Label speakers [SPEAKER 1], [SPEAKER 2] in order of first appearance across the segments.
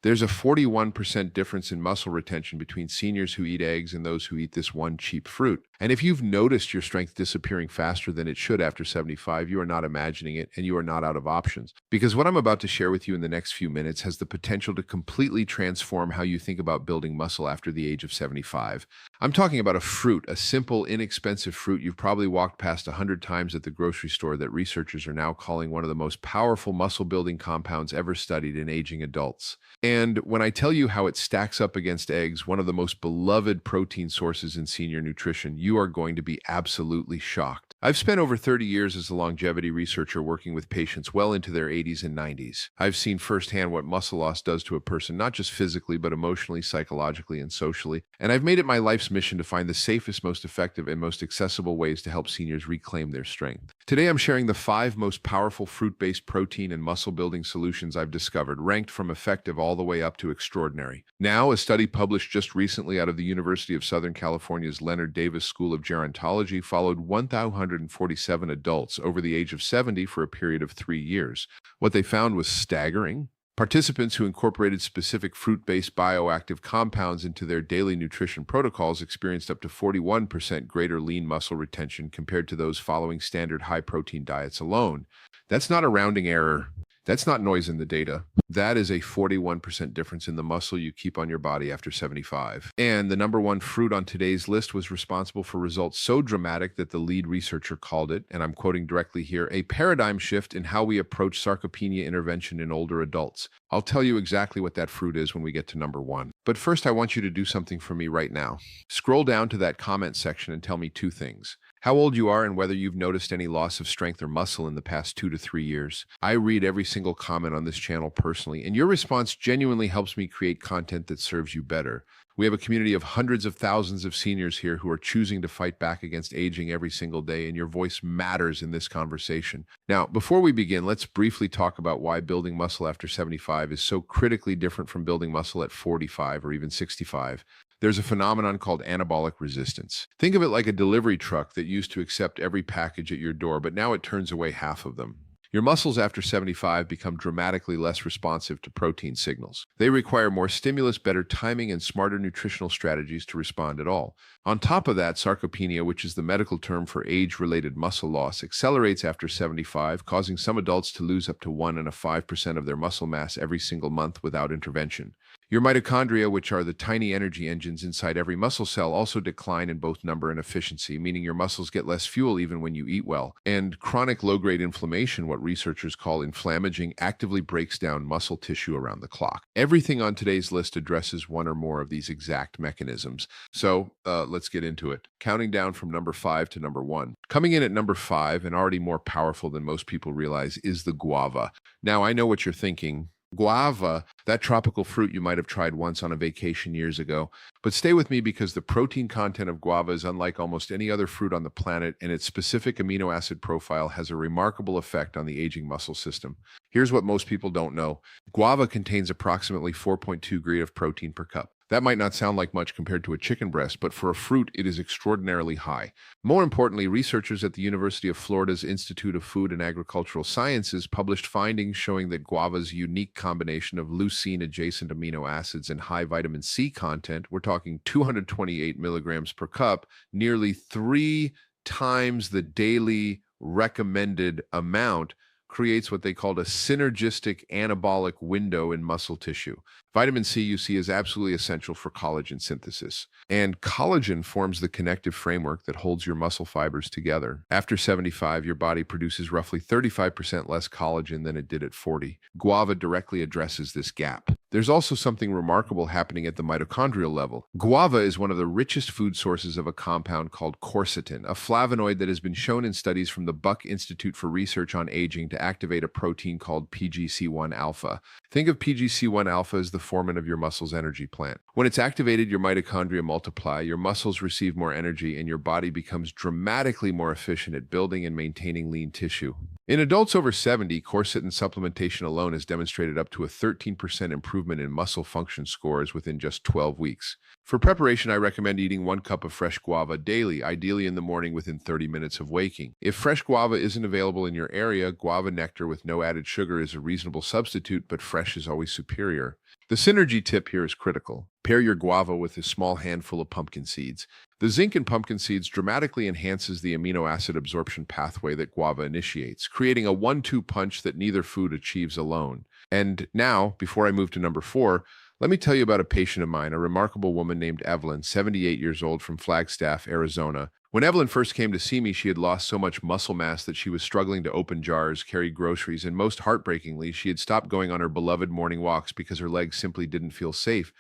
[SPEAKER 1] There's a 41% difference in muscle retention between seniors who eat eggs and those who eat this one cheap fruit. And if you've noticed your strength disappearing faster than it should after 75, you are not imagining it and you are not out of options. Because what I'm about to share with you in the next few minutes has the potential to completely transform how you think about building muscle after the age of 75. I'm talking about a fruit, a simple, inexpensive fruit you've probably walked past 100 times at the grocery store that researchers are now calling one of the most powerful muscle-building compounds ever studied in aging adults. And when I tell you how it stacks up against eggs, one of the most beloved protein sources in senior nutrition, you are going to be absolutely shocked. I've spent over 30 years as a longevity researcher working with patients well into their 80s and 90s. I've seen firsthand what muscle loss does to a person, not just physically, but emotionally, psychologically, and socially. And I've made it my life's mission to find the safest, most effective, and most accessible ways to help seniors reclaim their strength. Today, I'm sharing the 5 most powerful fruit-based protein and muscle-building solutions I've discovered, ranked from effective all the way up to extraordinary. Now, a study published just recently out of the University of Southern California's Leonard Davis School of Gerontology followed 1,147 adults over the age of 70 for a period of 3 years. What they found was staggering. Participants who incorporated specific fruit-based bioactive compounds into their daily nutrition protocols experienced up to 41% greater lean muscle retention compared to those following standard high-protein diets alone. That's not a rounding error. That's not noise in the data. That is a 41% difference in the muscle you keep on your body after 75. And the number one fruit on today's list was responsible for results so dramatic that the lead researcher called it, and I'm quoting directly here, a paradigm shift in how we approach sarcopenia intervention in older adults. I'll tell you exactly what that fruit is when we get to number 1. But first, I want you to do something for me right now. Scroll down to that comment section and tell me 2 things. How old you are and whether you've noticed any loss of strength or muscle in the past 2 to 3 years. I read every single comment on this channel personally, and your response genuinely helps me create content that serves you better. We have a community of hundreds of thousands of seniors here who are choosing to fight back against aging every single day, and your voice matters in this conversation. Now, before we begin, let's briefly talk about why building muscle after 75 is so critically different from building muscle at 45 or even 65. There's a phenomenon called anabolic resistance. Think of it like a delivery truck that used to accept every package at your door, but now it turns away half of them. Your muscles after 75 become dramatically less responsive to protein signals. They require more stimulus, better timing, and smarter nutritional strategies to respond at all. On top of that, sarcopenia, which is the medical term for age-related muscle loss, accelerates after 75, causing some adults to lose up to 1.5% of their muscle mass every single month without intervention. Your mitochondria, which are the tiny energy engines inside every muscle cell, also decline in both number and efficiency, meaning your muscles get less fuel even when you eat well. And chronic low-grade inflammation, what researchers call inflammaging, actively breaks down muscle tissue around the clock. Everything on today's list addresses one or more of these exact mechanisms. So let's get into it. Counting down from number 5 to number 1. Coming in at number 5, and already more powerful than most people realize, is the guava. Now, I know what you're thinking. Guava, that tropical fruit you might have tried once on a vacation years ago. But stay with me because the protein content of guava is unlike almost any other fruit on the planet, and its specific amino acid profile has a remarkable effect on the aging muscle system. Here's what most people don't know. Guava contains approximately 4.2 grams of protein per cup. That might not sound like much compared to a chicken breast, but for a fruit, it is extraordinarily high. More importantly, researchers at the University of Florida's Institute of Food and Agricultural Sciences published findings showing that guava's unique combination of leucine-adjacent amino acids and high vitamin C content, we're talking 228 milligrams per cup, nearly 3 times the daily recommended amount, creates what they called a synergistic anabolic window in muscle tissue. Vitamin C, you see, is absolutely essential for collagen synthesis. And collagen forms the connective framework that holds your muscle fibers together. After 75, your body produces roughly 35% less collagen than it did at 40. Guava directly addresses this gap. There's also something remarkable happening at the mitochondrial level. Guava is one of the richest food sources of a compound called quercetin, a flavonoid that has been shown in studies from the Buck Institute for Research on Aging to activate a protein called PGC1 alpha. Think of PGC1 alpha as the foreman of your muscle's energy plant. When it's activated, your mitochondria multiply, your muscles receive more energy, and your body becomes dramatically more efficient at building and maintaining lean tissue. In adults over 70, quercetin supplementation alone has demonstrated up to a 13% improvement in muscle function scores within just 12 weeks. For preparation, I recommend eating 1 cup of fresh guava daily, ideally in the morning within 30 minutes of waking. If fresh guava isn't available in your area, guava nectar with no added sugar is a reasonable substitute, but fresh is always superior. The synergy tip here is critical. Pair your guava with a small handful of pumpkin seeds. The zinc in pumpkin seeds dramatically enhances the amino acid absorption pathway that guava initiates, creating a 1-2 punch that neither food achieves alone. And now, before I move to number 4, let me tell you about a patient of mine, a remarkable woman named Evelyn, 78 years old, from Flagstaff, Arizona. When Evelyn first came to see me, she had lost so much muscle mass that she was struggling to open jars, carry groceries, and most heartbreakingly, she had stopped going on her beloved morning walks because her legs simply didn't feel safe.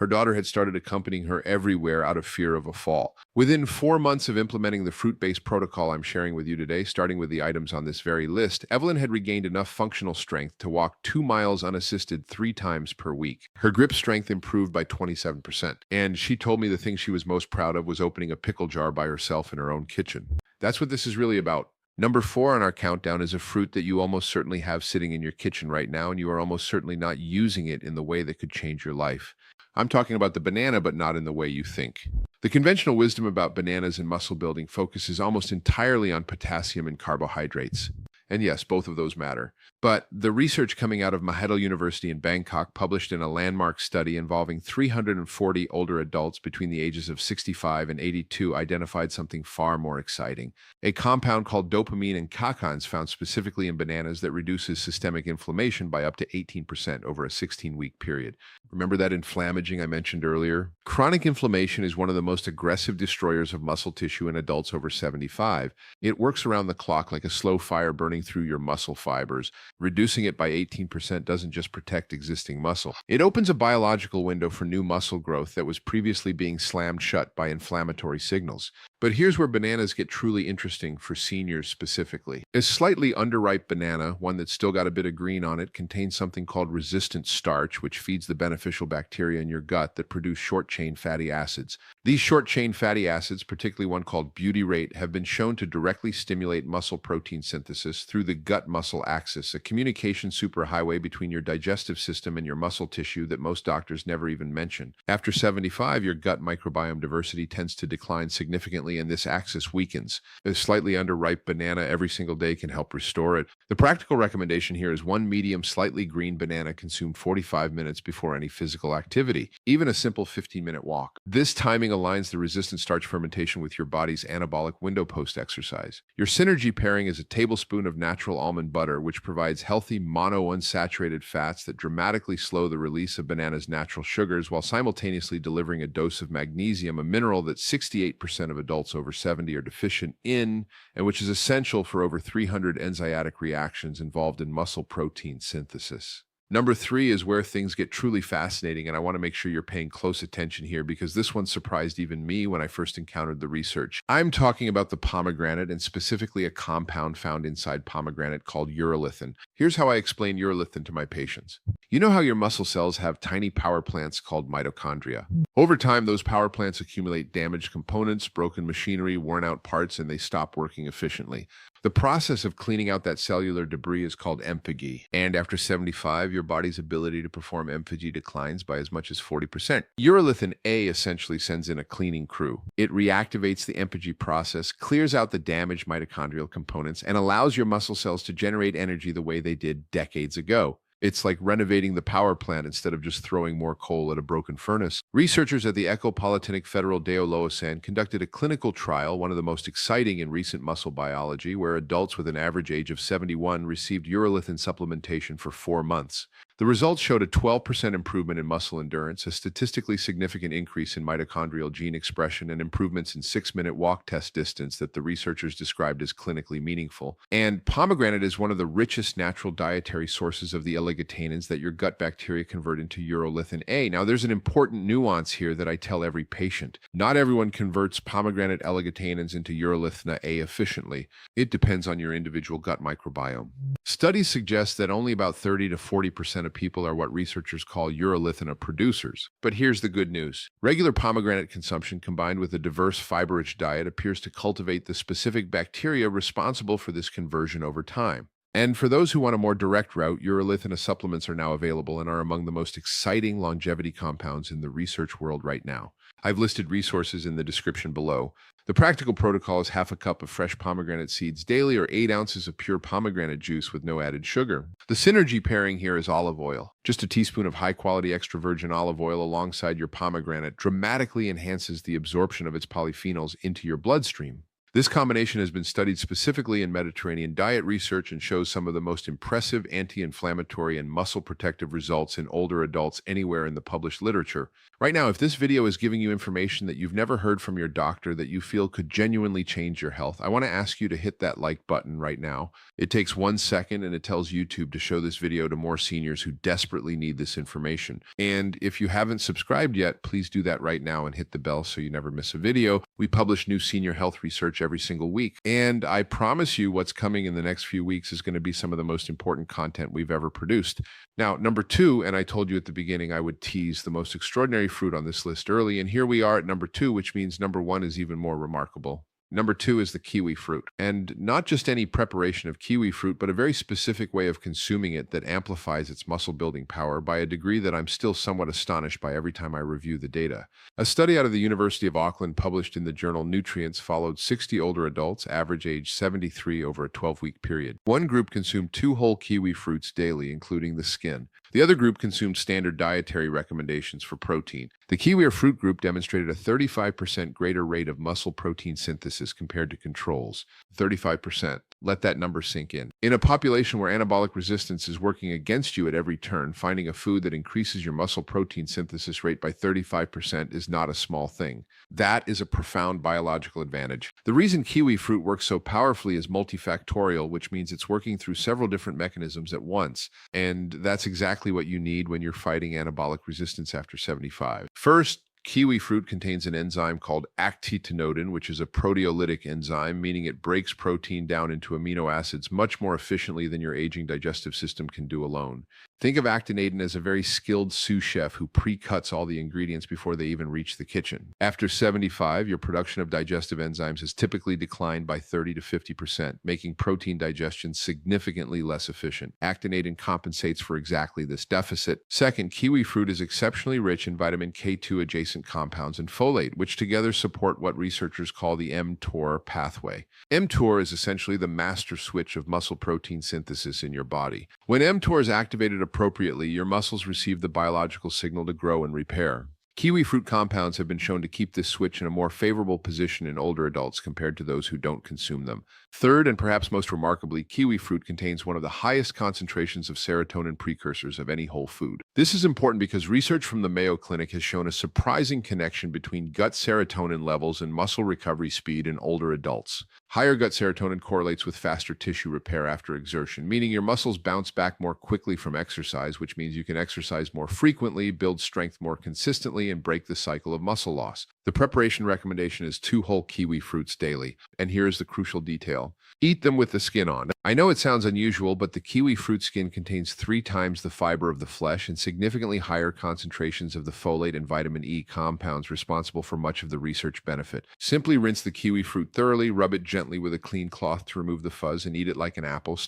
[SPEAKER 1] Her daughter had started accompanying her everywhere out of fear of a fall. Within 4 months of implementing the fruit-based protocol I'm sharing with you today, starting with the items on this very list, Evelyn had regained enough functional strength to walk 2 miles unassisted 3 times per week. Her grip strength improved by 27%, and she told me the thing she was most proud of was opening a pickle jar by herself in her own kitchen. That's what this is really about. Number 4 on our countdown is a fruit that you almost certainly have sitting in your kitchen right now, and you are almost certainly not using it in the way that could change your life. I'm talking about the banana, but not in the way you think. The conventional wisdom about bananas and muscle building focuses almost entirely on potassium and carbohydrates. And yes, both of those matter. But the research coming out of Mahidol University in Bangkok, published in a landmark study involving 340 older adults between the ages of 65 and 82, identified something far more exciting. A compound called dopamine and cacans found specifically in bananas that reduces systemic inflammation by up to 18% over a 16-week period. Remember that inflammaging I mentioned earlier? Chronic inflammation is one of the most aggressive destroyers of muscle tissue in adults over 75. It works around the clock like a slow fire burning through your muscle fibers. Reducing it by 18% doesn't just protect existing muscle. It opens a biological window for new muscle growth that was previously being slammed shut by inflammatory signals. But here's where bananas get truly interesting for seniors specifically. A slightly underripe banana, one that's still got a bit of green on it, contains something called resistant starch, which feeds the beneficial bacteria in your gut that produce short-chain fatty acids. These short-chain fatty acids, particularly one called butyrate, have been shown to directly stimulate muscle protein synthesis through the gut-muscle axis, a communication superhighway between your digestive system and your muscle tissue that most doctors never even mention. After 75, your gut microbiome diversity tends to decline significantly, and this axis weakens. A slightly underripe banana every single day can help restore it. The practical recommendation here is one medium, slightly green banana consumed 45 minutes before any physical activity, even a simple 15-minute walk. This timing aligns the resistant starch fermentation with your body's anabolic window post-exercise. Your synergy pairing is a tablespoon of natural almond butter, which provides healthy monounsaturated fats that dramatically slow the release of bananas' natural sugars while simultaneously delivering a dose of magnesium, a mineral that 68% of adults over 70 are deficient in, and which is essential for over 300 enzymatic reactions involved in muscle protein synthesis. Number 3 is where things get truly fascinating, and I want to make sure you're paying close attention here because this one surprised even me when I first encountered the research. I'm talking about the pomegranate, and specifically a compound found inside pomegranate called urolithin. Here's how I explain urolithin to my patients. You know how your muscle cells have tiny power plants called mitochondria? Over time, those power plants accumulate damaged components, broken machinery, worn out parts, and they stop working efficiently. The process of cleaning out that cellular debris is called emphagy, and after 75, your body's ability to perform emphagy declines by as much as 40%. Urolithin A essentially sends in a cleaning crew. It reactivates the emphagy process, clears out the damaged mitochondrial components, and allows your muscle cells to generate energy the way they did decades ago. It's like renovating the power plant instead of just throwing more coal at a broken furnace. Researchers at the École Polytechnique Fédérale d'Lausanne conducted a clinical trial, one of the most exciting in recent muscle biology, where adults with an average age of 71 received urolithin supplementation for 4 months. The results showed a 12% improvement in muscle endurance, a statistically significant increase in mitochondrial gene expression, and improvements in 6-minute walk test distance that the researchers described as clinically meaningful. And pomegranate is one of the richest natural dietary sources of the oligotannins that your gut bacteria convert into urolithin A. Now, there's an important nuance here that I tell every patient. Not everyone converts pomegranate oligotannins into urolithin A efficiently. It depends on your individual gut microbiome. Studies suggest that only about 30 to 40% of people are what researchers call urolithin producers. But here's the good news. Regular pomegranate consumption combined with a diverse fiber-rich diet appears to cultivate the specific bacteria responsible for this conversion over time. And for those who want a more direct route, urolithin supplements are now available and are among the most exciting longevity compounds in the research world right now. I've listed resources in the description below. The practical protocol is half a cup of fresh pomegranate seeds daily or 8 ounces of pure pomegranate juice with no added sugar. The synergy pairing here is olive oil. Just a teaspoon of high-quality extra virgin olive oil alongside your pomegranate dramatically enhances the absorption of its polyphenols into your bloodstream. This combination has been studied specifically in Mediterranean diet research and shows some of the most impressive anti-inflammatory and muscle protective results in older adults anywhere in the published literature. Right now, if this video is giving you information that you've never heard from your doctor that you feel could genuinely change your health, I want to ask you to hit that like button right now. It takes 1 second and it tells YouTube to show this video to more seniors who desperately need this information. And if you haven't subscribed yet, please do that right now and hit the bell so you never miss a video. We publish new senior health research every single week. And I promise you what's coming in the next few weeks is going to be some of the most important content we've ever produced. Now, number 2, and I told you at the beginning I would tease the most extraordinary fruit on this list early, and here we are at number 2, which means number 1 is even more remarkable. Number 2 is the kiwi fruit. And not just any preparation of kiwi fruit, but a very specific way of consuming it that amplifies its muscle-building power by a degree that I'm still somewhat astonished by every time I review the data. A study out of the University of Auckland published in the journal Nutrients followed 60 older adults, average age 73, over a 12-week period. One group consumed 2 whole kiwi fruits daily, including the skin. The other group consumed standard dietary recommendations for protein. The kiwi or fruit group demonstrated a 35% greater rate of muscle protein synthesis compared to controls. 35%. Let that number sink in. In a population where anabolic resistance is working against you at every turn, finding a food that increases your muscle protein synthesis rate by 35% is not a small thing. That is a profound biological advantage. The reason kiwi fruit works so powerfully is multifactorial, which means it's working through several different mechanisms at once. And that's exactly what you need when you're fighting anabolic resistance after 75. First, kiwi fruit contains an enzyme called actinotin, which is a proteolytic enzyme, meaning it breaks protein down into amino acids much more efficiently than your aging digestive system can do alone. Think of actinotin as a very skilled sous chef who pre-cuts all the ingredients before they even reach the kitchen. After 75, your production of digestive enzymes has typically declined by 30 to 50%, making protein digestion significantly less efficient. Actinotin compensates for exactly this deficit. Second, kiwi fruit is exceptionally rich in vitamin K2 adjacent compounds and folate, which together support what researchers call the mTOR pathway. mTOR is essentially the master switch of muscle protein synthesis in your body. When mTOR is activated appropriately, your muscles receive the biological signal to grow and repair. Kiwi fruit compounds have been shown to keep this switch in a more favorable position in older adults compared to those who don't consume them. Third, and perhaps most remarkably, kiwi fruit contains one of the highest concentrations of serotonin precursors of any whole food. This is important because research from the Mayo Clinic has shown a surprising connection between gut serotonin levels and muscle recovery speed in older adults. Higher gut serotonin correlates with faster tissue repair after exertion, meaning your muscles bounce back more quickly from exercise, which means you can exercise more frequently, build strength more consistently, and break the cycle of muscle loss. The preparation recommendation is 2 whole kiwi fruits daily. And here is the crucial detail. Eat them with the skin on. I know it sounds unusual, but the kiwi fruit skin contains 3 times the fiber of the flesh and significantly higher concentrations of the folate and vitamin E compounds responsible for much of the research benefit. Simply rinse the kiwi fruit thoroughly, rub it gently with a clean cloth to remove the fuzz, and eat it like an apple.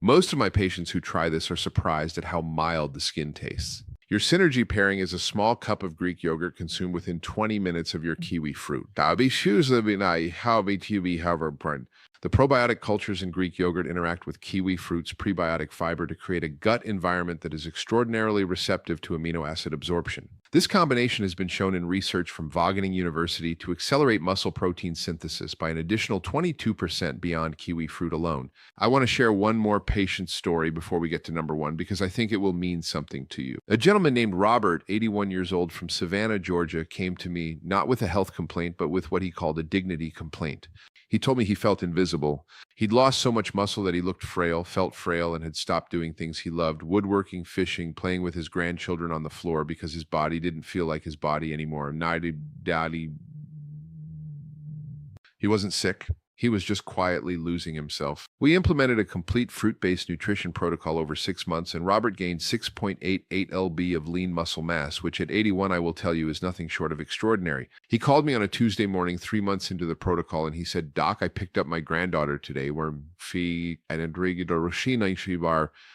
[SPEAKER 1] Most of my patients who try this are surprised at how mild the skin tastes. Your synergy pairing is a small cup of Greek yogurt consumed within 20 minutes of your kiwi fruit. The probiotic cultures in Greek yogurt interact with kiwi fruit's prebiotic fiber to create a gut environment that is extraordinarily receptive to amino acid absorption. This combination has been shown in research from Wageningen University to accelerate muscle protein synthesis by an additional 22% beyond kiwi fruit alone. I want to share one more patient story before we get to number 1 because I think it will mean something to you. A gentleman named Robert, 81 years old, from Savannah, Georgia, came to me not with a health complaint, but with what he called a dignity complaint. He told me he felt invisible. He'd lost so much muscle that he looked frail, felt frail, and had stopped doing things he loved: woodworking, fishing, playing with his grandchildren on the floor because his body didn't feel like his body anymore. He wasn't sick. He was just quietly losing himself. We implemented a complete fruit-based nutrition protocol over 6 months, and Robert gained 6.88 lb of lean muscle mass, which at 81, I will tell you, is nothing short of extraordinary. He called me on a Tuesday morning 3 months into the protocol, and he said, "Doc, I picked up my granddaughter today.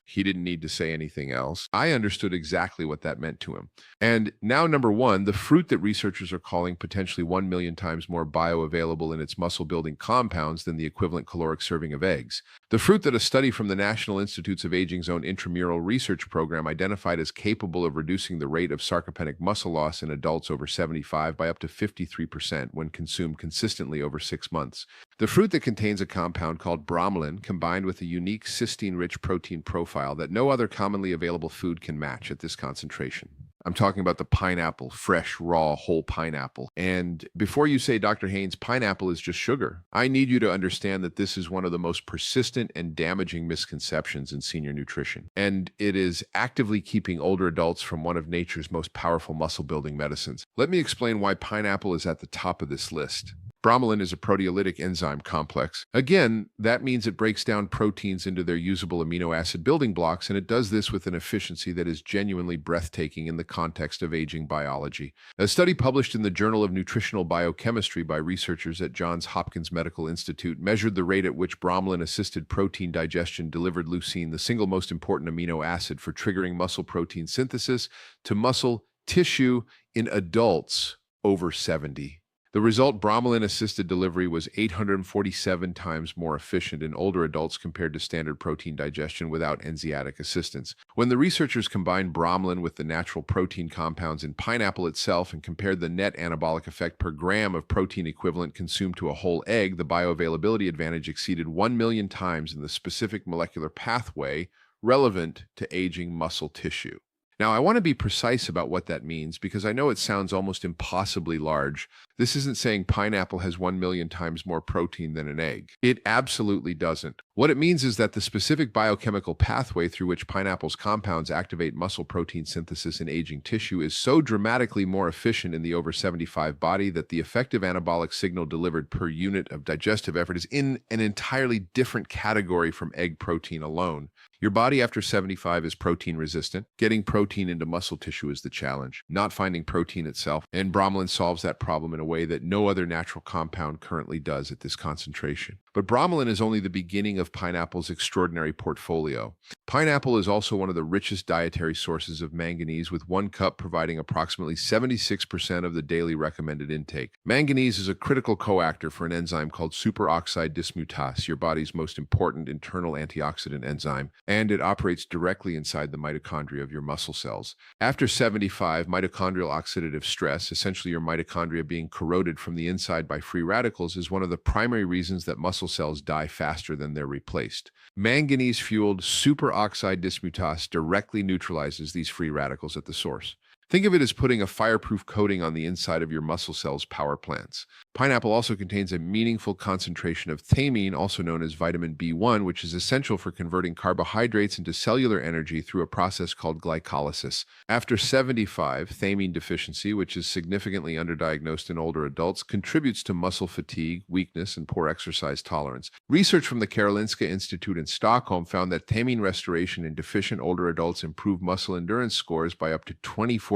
[SPEAKER 1] He didn't need to say anything else. I understood exactly what that meant to him. And now, number one, the fruit that researchers are calling potentially 1 million times more bioavailable in its muscle-building compounds than the equivalent caloric serving of eggs. The fruit that a study from the National Institutes of Aging's own intramural research program identified as capable of reducing the rate of sarcopenic muscle loss in adults over 75 by up to 53% when consumed consistently over 6 months. The fruit that contains a compound called bromelain combined with a unique cysteine-rich protein profile that no other commonly available food can match at this concentration. I'm talking about the pineapple, fresh, raw, whole pineapple. And before you say, Dr. Haynes, pineapple is just sugar, I need you to understand that this is one of the most persistent and damaging misconceptions in senior nutrition. And it is actively keeping older adults from one of nature's most powerful muscle-building medicines. Let me explain why pineapple is at the top of this list. Bromelain is a proteolytic enzyme complex. Again, that means it breaks down proteins into their usable amino acid building blocks, and it does this with an efficiency that is genuinely breathtaking in the context of aging biology. A study published in the Journal of Nutritional Biochemistry by researchers at Johns Hopkins Medical Institute measured the rate at which bromelain-assisted protein digestion delivered leucine, the single most important amino acid for triggering muscle protein synthesis, to muscle tissue in adults over 70. The result, bromelain-assisted delivery, was 847 times more efficient in older adults compared to standard protein digestion without enzymatic assistance. When the researchers combined bromelain with the natural protein compounds in pineapple itself and compared the net anabolic effect per gram of protein equivalent consumed to a whole egg, the bioavailability advantage exceeded 1 million times in the specific molecular pathway relevant to aging muscle tissue. Now, I want to be precise about what that means because I know it sounds almost impossibly large. This isn't saying pineapple has 1 million times more protein than an egg. It absolutely doesn't. What it means is that the specific biochemical pathway through which pineapple's compounds activate muscle protein synthesis in aging tissue is so dramatically more efficient in the over 75 body that the effective anabolic signal delivered per unit of digestive effort is in an entirely different category from egg protein alone. Your body after 75 is protein resistant. Getting protein into muscle tissue is the challenge, not finding protein itself, and bromelain solves that problem in a way that no other natural compound currently does at this concentration. But bromelain is only the beginning of pineapple's extraordinary portfolio. Pineapple is also one of the richest dietary sources of manganese, with 1 cup providing approximately 76% of the daily recommended intake. Manganese is a critical coactor for an enzyme called superoxide dismutase, your body's most important internal antioxidant enzyme, and it operates directly inside the mitochondria of your muscle cells. After 75, mitochondrial oxidative stress, essentially your mitochondria being corroded from the inside by free radicals, is one of the primary reasons that muscle cells die faster than they're replaced. Manganese-fueled superoxide dismutase directly neutralizes these free radicals at the source. Think of it as putting a fireproof coating on the inside of your muscle cells' power plants. Pineapple also contains a meaningful concentration of thiamine, also known as vitamin B1, which is essential for converting carbohydrates into cellular energy through a process called glycolysis. After 75, thiamine deficiency, which is significantly underdiagnosed in older adults, contributes to muscle fatigue, weakness, and poor exercise tolerance. Research from the Karolinska Institute in Stockholm found that thiamine restoration in deficient older adults improved muscle endurance scores by up to 24%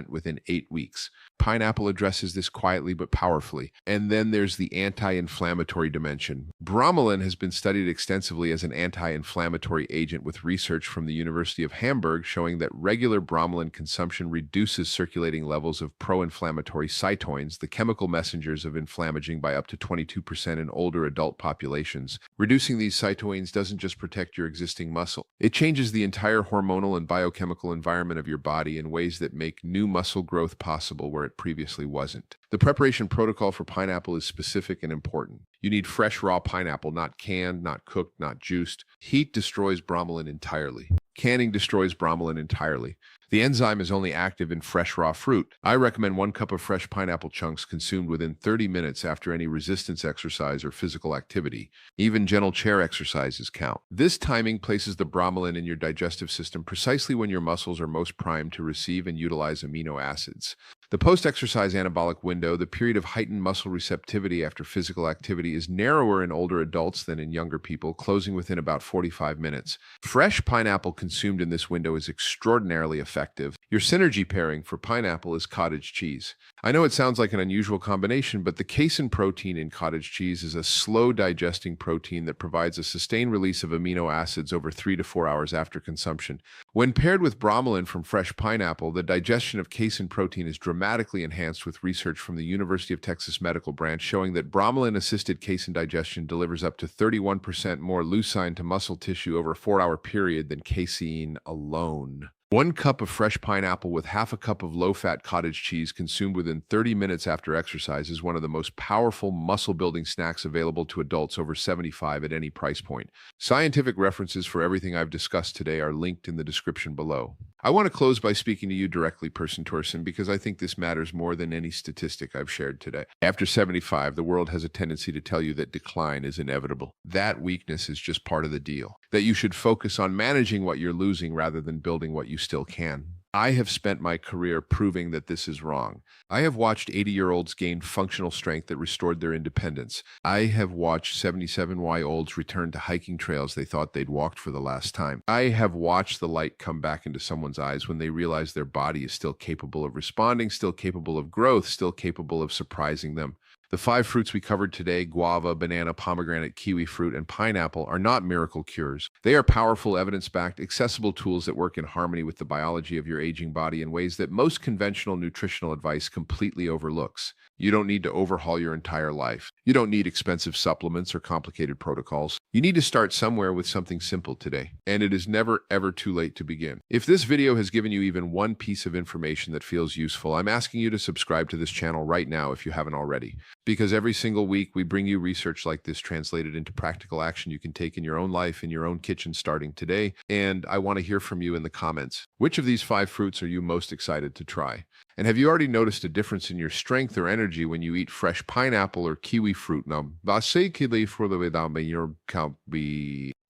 [SPEAKER 1] within 8 weeks. Pineapple addresses this quietly but powerfully. And then there's the anti-inflammatory dimension. Bromelain has been studied extensively as an anti-inflammatory agent, with research from the University of Hamburg showing that regular bromelain consumption reduces circulating levels of pro-inflammatory cytokines, the chemical messengers of inflammaging, by up to 22% in older adult populations. Reducing these cytokines doesn't just protect your existing muscle. It changes the entire hormonal and biochemical environment of your body in ways that make new muscle growth possible where it previously wasn't. The preparation protocol for pineapple is specific and important. You need fresh raw pineapple, not canned, not cooked, not juiced. Heat destroys bromelain entirely. Canning destroys bromelain entirely. The enzyme is only active in fresh raw fruit. I recommend 1 cup of fresh pineapple chunks consumed within 30 minutes after any resistance exercise or physical activity. Even gentle chair exercises count. This timing places the bromelain in your digestive system precisely when your muscles are most primed to receive and utilize amino acids. The post-exercise anabolic window, the period of heightened muscle receptivity after physical activity, is narrower in older adults than in younger people, closing within about 45 minutes. Fresh pineapple consumed in this window is extraordinarily effective. Your synergy pairing for pineapple is cottage cheese. I know it sounds like an unusual combination, but the casein protein in cottage cheese is a slow digesting protein that provides a sustained release of amino acids over 3 to 4 hours after consumption. When paired with bromelain from fresh pineapple, the digestion of casein protein is dramatically enhanced, with research from the University of Texas Medical Branch showing that bromelain-assisted casein digestion delivers up to 31% more leucine to muscle tissue over a 4-hour period than casein alone. 1 cup of fresh pineapple with half a cup of low-fat cottage cheese consumed within 30 minutes after exercise is one of the most powerful muscle-building snacks available to adults over 75 at any price point. Scientific references for everything I've discussed today are linked in the description below. I want to close by speaking to you directly, person to person, because I think this matters more than any statistic I've shared today. After 75, the world has a tendency to tell you that decline is inevitable. That weakness is just part of the deal. That you should focus on managing what you're losing rather than building what you still can. I have spent my career proving that this is wrong. I have watched 80-year-olds gain functional strength that restored their independence. I have watched 77-year-olds return to hiking trails they thought they'd walked for the last time. I have watched the light come back into someone's eyes when they realize their body is still capable of responding, still capable of growth, still capable of surprising them. The 5 fruits we covered today, guava, banana, pomegranate, kiwi fruit, and pineapple, are not miracle cures. They are powerful, evidence-backed, accessible tools that work in harmony with the biology of your aging body in ways that most conventional nutritional advice completely overlooks. You don't need to overhaul your entire life. You don't need expensive supplements or complicated protocols. You need to start somewhere with something simple today, and it is never, ever too late to begin. If this video has given you even one piece of information that feels useful, I'm asking you to subscribe to this channel right now if you haven't already. Because every single week we bring you research like this translated into practical action you can take in your own life, in your own kitchen starting today. And I want to hear from you in the comments. Which of these 5 fruits are you most excited to try? And have you already noticed a difference in your strength or energy when you eat fresh pineapple or kiwi fruit? Now,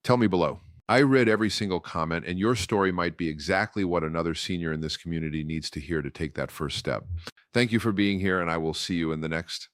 [SPEAKER 1] tell me below. I read every single comment, and your story might be exactly what another senior in this community needs to hear to take that first step. Thank you for being here, and I will see you in the next